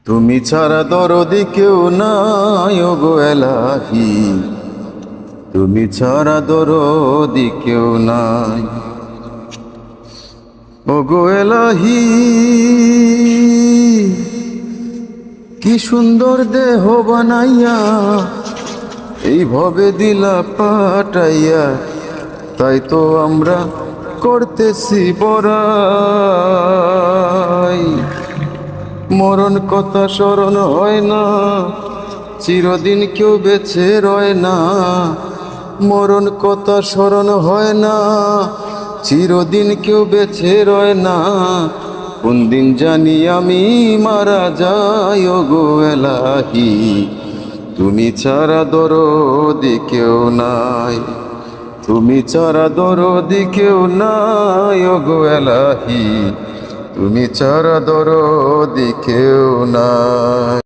তুমি ছাড়া দরদি কেউ নাই গো এলাহি, তুমি ছাড়া দরদি কেউ নাই ওগো এলাহি। কি সুন্দর দেহ বানাইয়া এই ভবে দিলা পাঠাইয়া, তাই তো আমরা করতেছি বড়াই। মরণ কথা স্মরণ হয় না, চিরদিন কেউ বেঁচে রয় না। মরণ কথা স্মরণ হয় না, চিরদিন কেউ বেঁচে রয় না। কোন দিন জানি আমি মারা যাই ওগো এলাহি, তুমি ছাড়া দরদি কেউ নাই। তুমি ছাড়া দরদি কেউ নাই ওগো এলাহি, তুমি ছাড়া দরদি কেউ নাই।